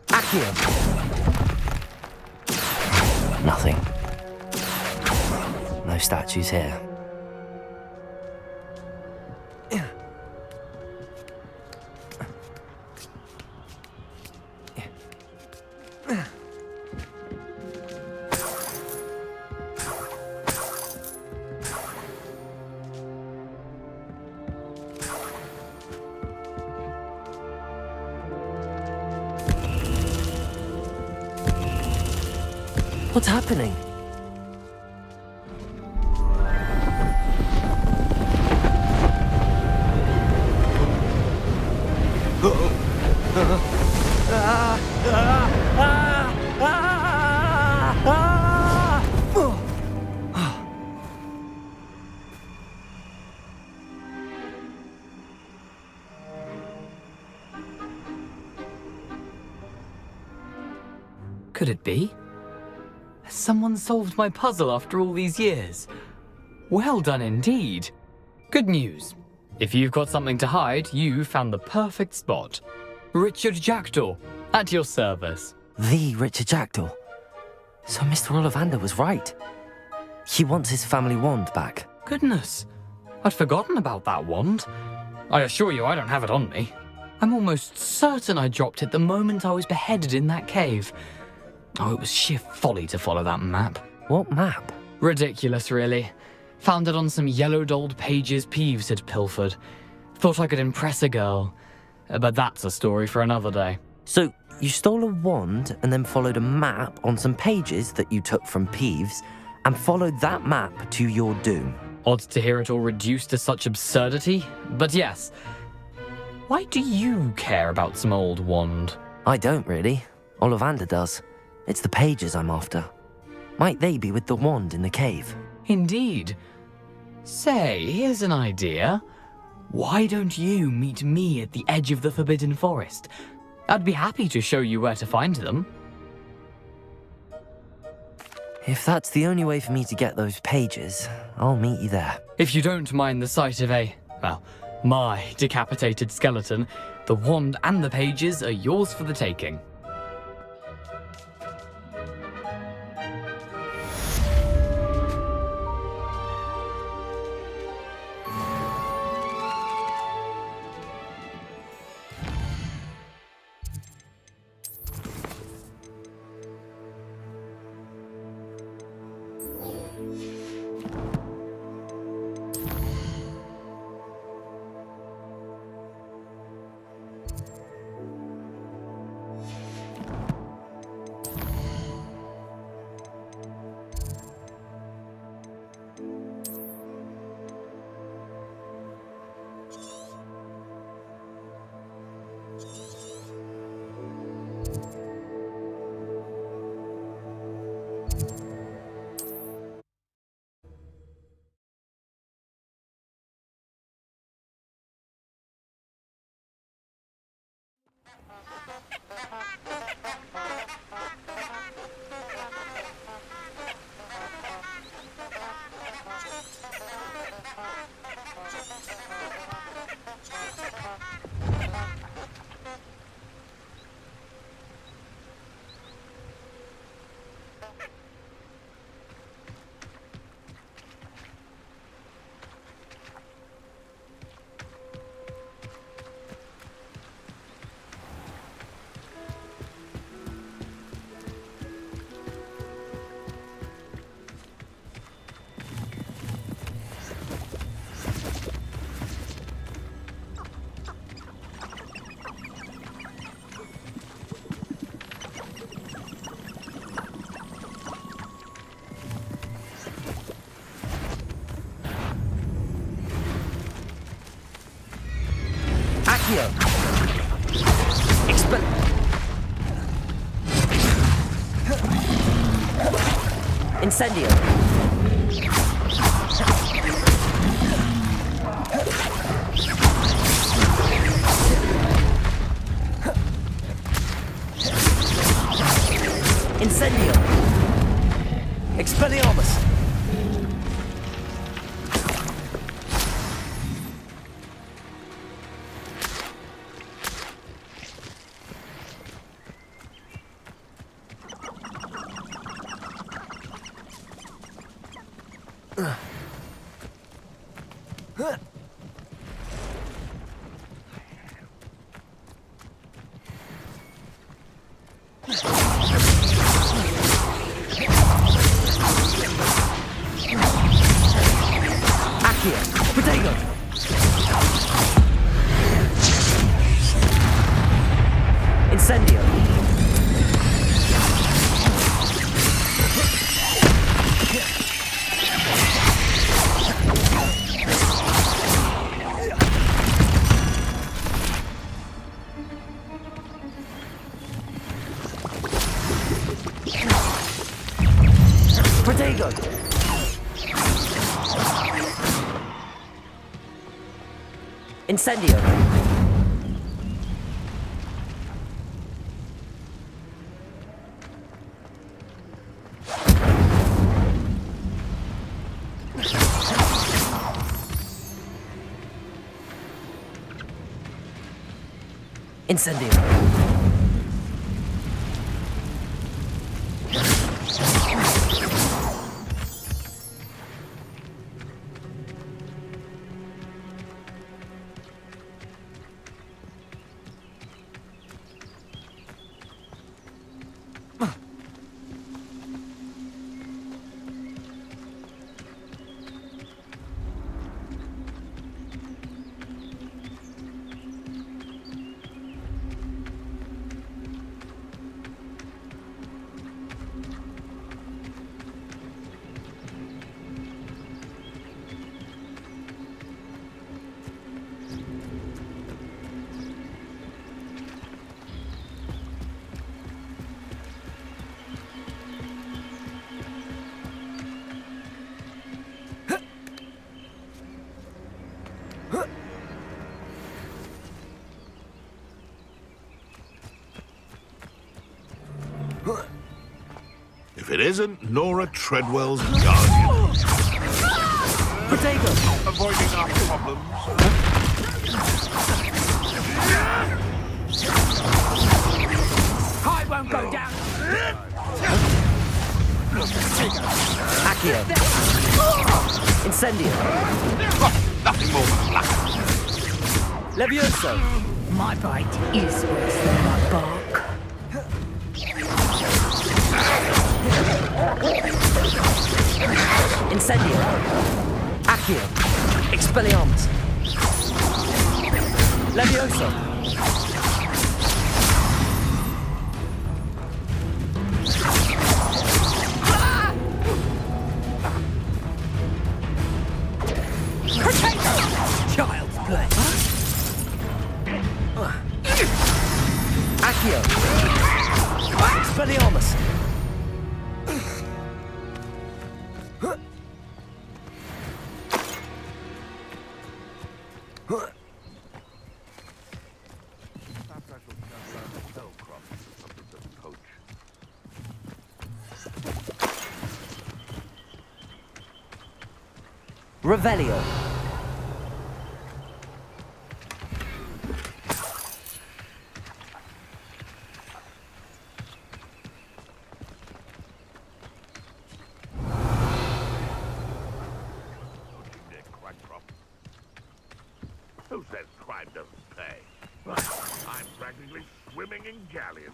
Speaker 2: Accio. Nothing. No statues here. What's happening?
Speaker 14: Could it be? Has someone solved my puzzle after all these years? Well done indeed. Good news. If you've got something to hide, you found the perfect spot. Richard Jackdaw, at your service.
Speaker 2: The Richard Jackdaw. So Mr. Ollivander was right. He wants his family wand back.
Speaker 14: Goodness, I'd forgotten about that wand. I assure you I don't have it on me. I'm almost certain I dropped it the moment I was beheaded in that cave. Oh, it was sheer folly to follow that map.
Speaker 2: What map?
Speaker 14: Ridiculous, really. Found it on some yellowed old pages Peeves had pilfered. Thought I could impress a girl. But that's a story for another day.
Speaker 2: So, you stole a wand and then followed a map on some pages that you took from Peeves and followed that map to your doom.
Speaker 14: Odd to hear it all reduced to such absurdity, but yes. Why do you care about some old wand?
Speaker 2: I don't really. Ollivander does. It's the pages I'm after. Might they be with the wand in the cave?
Speaker 14: Indeed. Say, here's an idea. Why don't you meet me at the edge of the Forbidden Forest? I'd be happy to show you where to find them.
Speaker 2: If that's the only way for me to get those pages, I'll meet you there.
Speaker 14: If you don't mind the sight of my decapitated skeleton, the wand and the pages are yours for the taking.
Speaker 2: Incendio. Incendio. Expelliarmus. Incendio. Incendio.
Speaker 10: it isn't Nora Treadwell's guardian.
Speaker 2: Potato!
Speaker 10: Avoiding our problems.
Speaker 13: I won't go down.
Speaker 2: Accio! Incendio!
Speaker 10: Nothing more than luck.
Speaker 2: Levioso!
Speaker 8: My bite is worse than my bark.
Speaker 2: Incendio! Accio! Expelliarmus! Levioso!
Speaker 13: Child's play.
Speaker 2: Accio! Expelliarmus! Revelio.
Speaker 10: Who says crime doesn't pay? I'm practically swimming in galleons.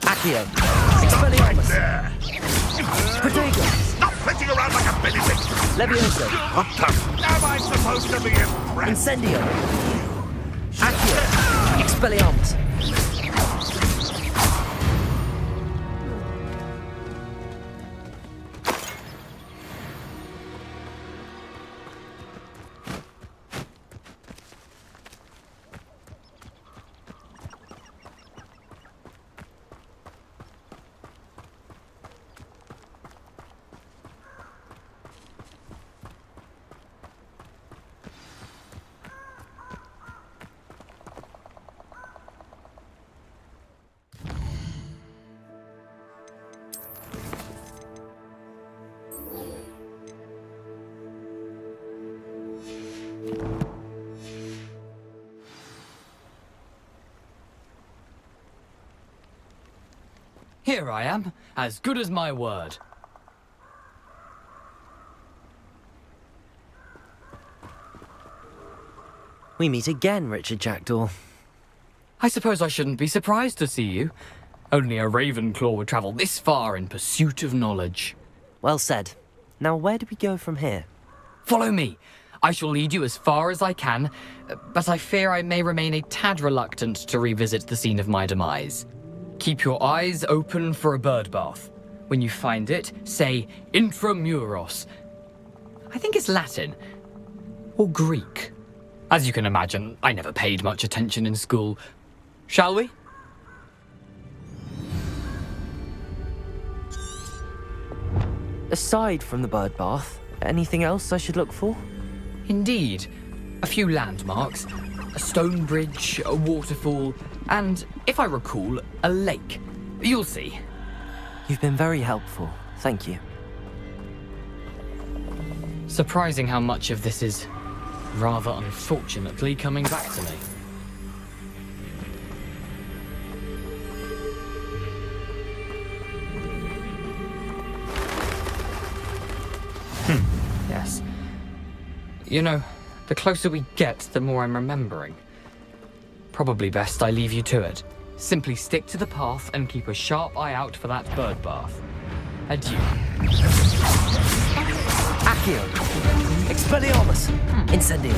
Speaker 2: Accio! Expelliarmus!
Speaker 10: There!
Speaker 2: Protego!
Speaker 10: Stop flitting around like a billy pig!
Speaker 2: Levioso!
Speaker 10: What the? Am I supposed to be impressed?
Speaker 2: Incendio! Accio! Expelliarmus!
Speaker 14: Here I am, as good as my word.
Speaker 2: We meet again, Richard Jackdaw.
Speaker 14: I suppose I shouldn't be surprised to see you. Only a Ravenclaw would travel this far in pursuit of knowledge.
Speaker 2: Well said. Now where do we go from here?
Speaker 14: Follow me. I shall lead you as far as I can, but I fear I may remain a tad reluctant to revisit the scene of my demise. Keep your eyes open for a bird bath. When you find it, say intramuros. I think it's Latin. Or Greek. As you can imagine, I never paid much attention in school. Shall we?
Speaker 2: Aside from the bird bath, anything else I should look for?
Speaker 14: Indeed. A few landmarks. A stone bridge, a waterfall, and, if I recall, a lake. You'll see.
Speaker 2: You've been very helpful. Thank you.
Speaker 14: Surprising how much of this is, rather unfortunately, coming back to me. Yes. You know, the closer we get, the more I'm remembering. Probably best I leave you to it. Simply stick to the path and keep a sharp eye out for that bird bath. Adieu.
Speaker 2: Accio! Expelliarmus! Incendio!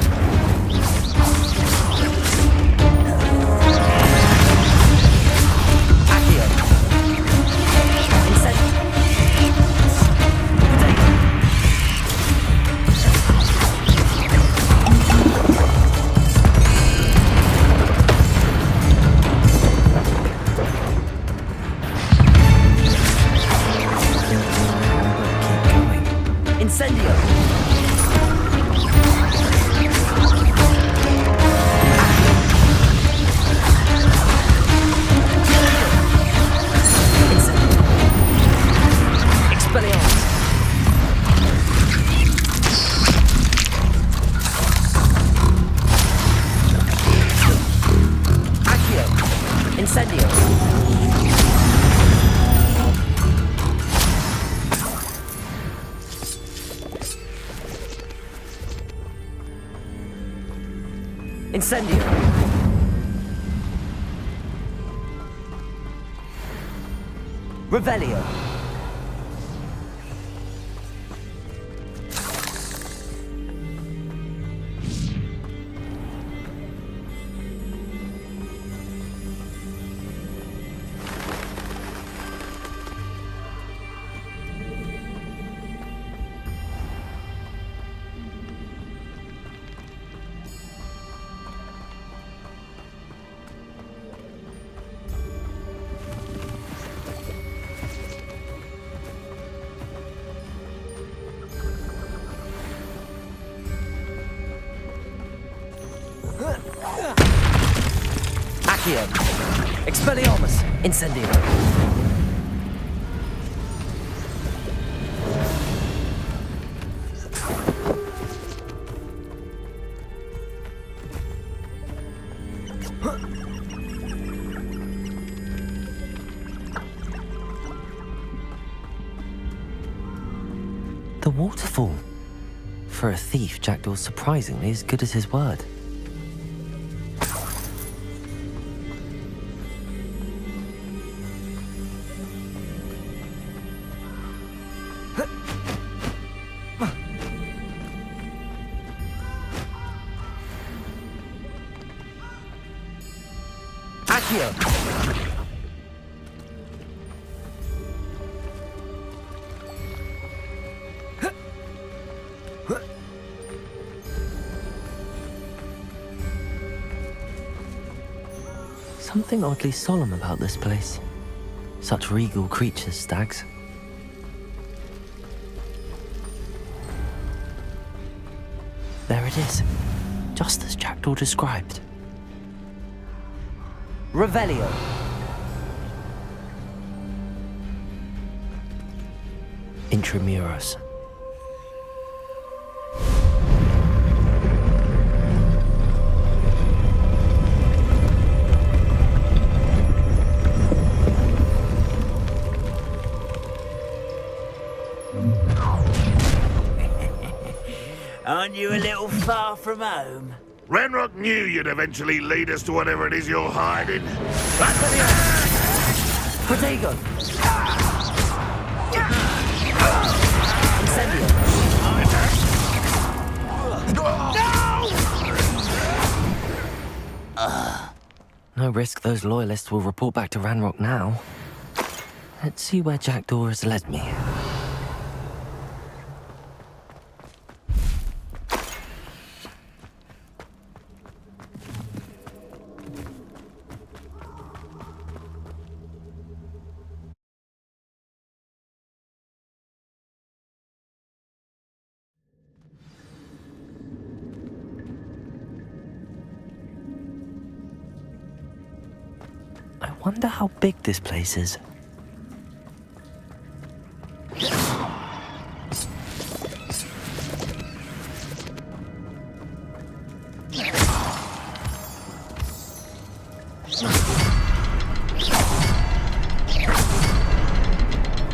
Speaker 2: Accio! Incendio! Incendio! Incendio! Revelio! Accio! Expelliarmus! Incendio! The waterfall. For a thief, Jackdaw's surprisingly as good as his word. Something oddly solemn about this place. Such regal creatures, stags. There it is, just as Jackdaw described. Revelio! Intramuros.
Speaker 7: Aren't you a little far from home?
Speaker 10: Ranrock knew you'd eventually lead us to whatever it is you're hiding.
Speaker 2: Protego! Incendio! No risk those loyalists will report back to Ranrock now. Let's see where Jackdaw has led me. I wonder how big this place is.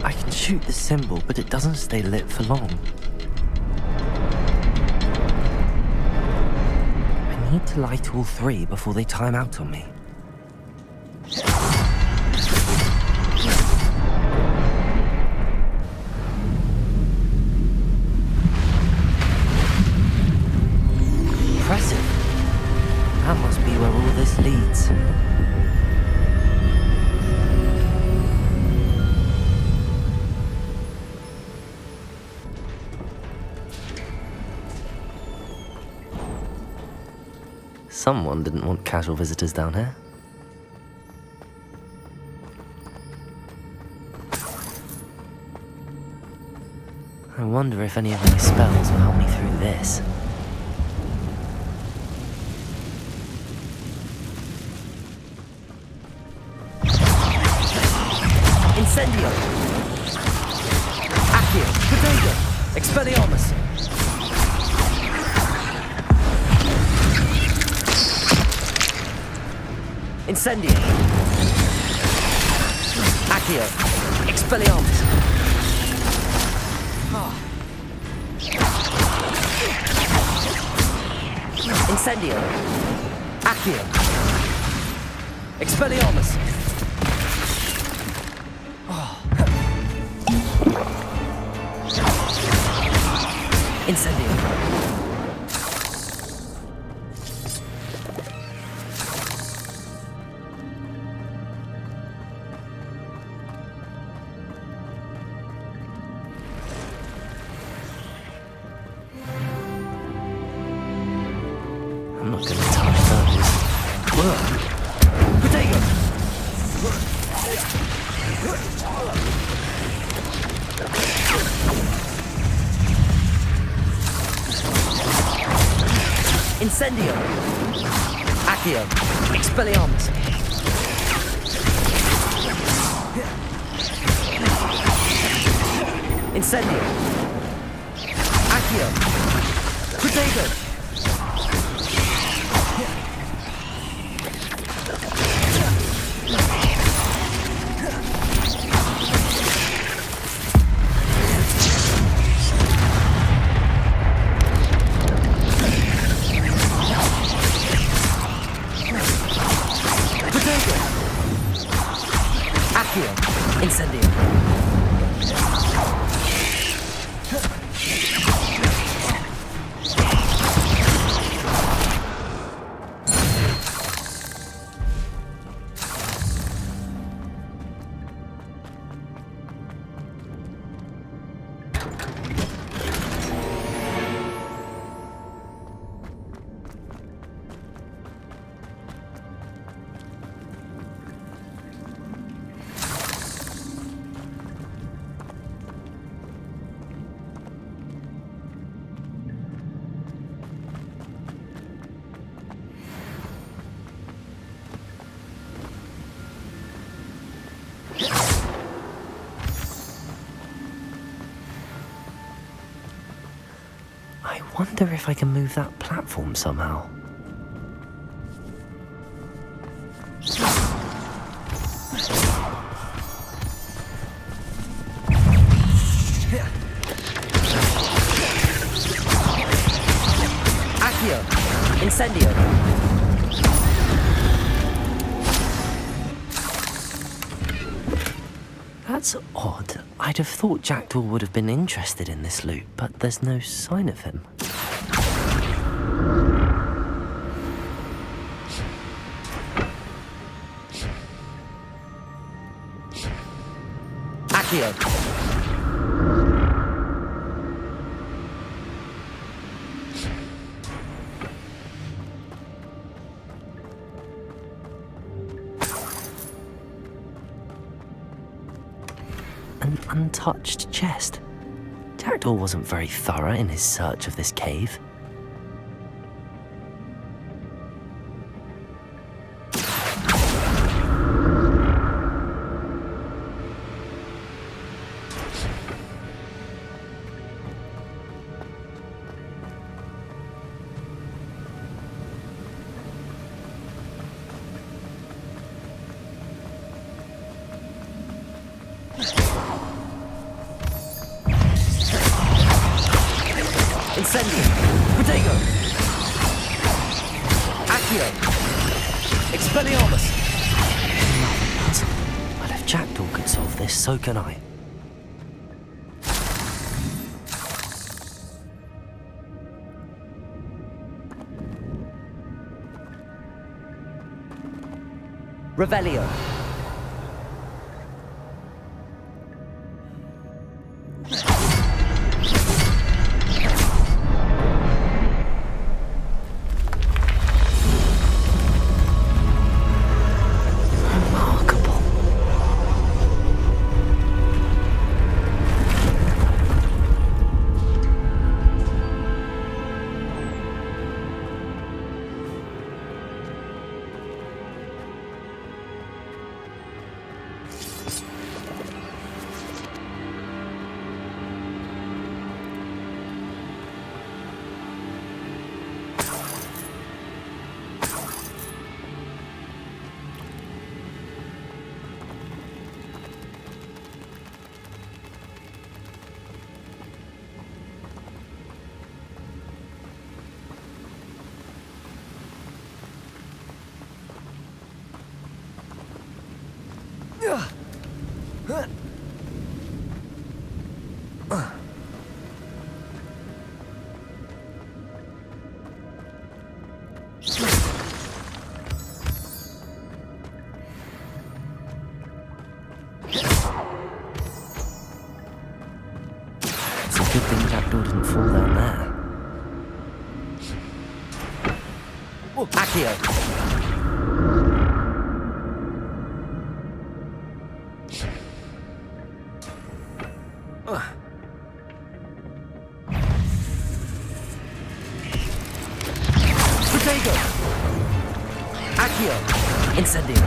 Speaker 2: I can shoot the symbol, but it doesn't stay lit for long. I need to light all three before they time out on me. Impressive. That must be where all this leads. Someone didn't want casual visitors down here. I wonder if any of my spells will help me through this. Incendio! Accio! Protego! Expelliarmus! Incendio! Accio. Expelliarmus. Incendio. Accio. Expelliarmus. Incendio. I'm not gonna touch those. Potato! Incendio! Accio! Expelliarmus! Incendio! Accio! Potato! Incendio. I wonder if I can move that platform somehow. Accio! Incendio! That's odd. I'd have thought Jackdaw would have been interested in this loot, but there's no sign of him. Accio! An untouched chest. Jackdaw wasn't very thorough in his search of this cave. Incendio! Potato! Accio! Expelliarmus! Well, if Jackdaw could solve this, so can I. Revelio! It's a good thing Jackdaw didn't fall down there. Accio! Protego! Accio! Incendio!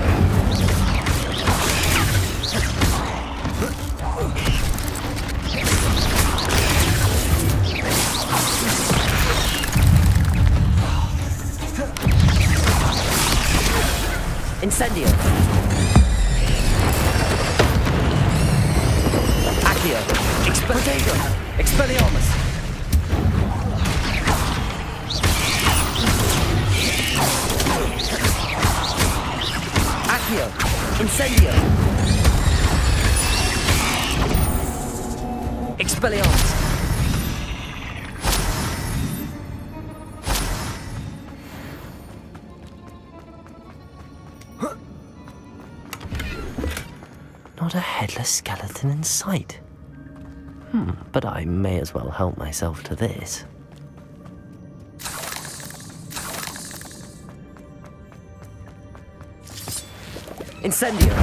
Speaker 2: Incendio! Accio! Protego! Expelliarmus! Accio! Incendio! Expelliarmus! Not a headless skeleton in sight. But I may as well help myself to this. Incendio!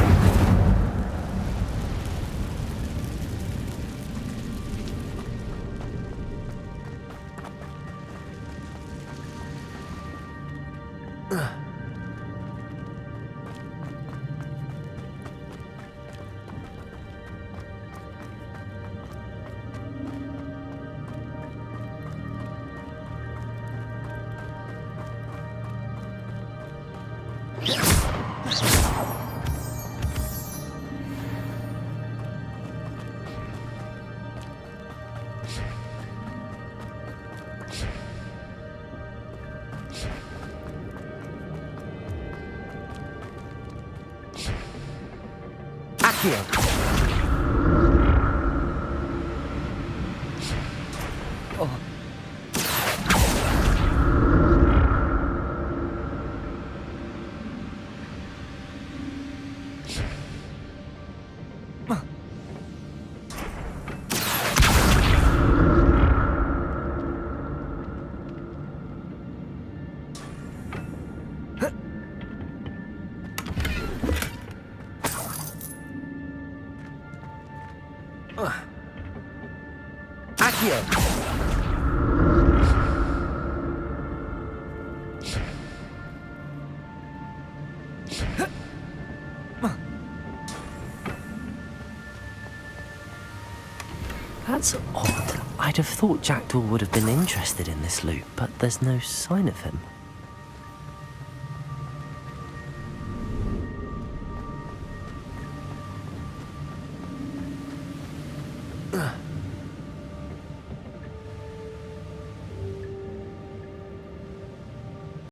Speaker 2: Accio! Oh. Accio! That's odd. I'd have thought Jackdaw would have been interested in this loot, but there's no sign of him.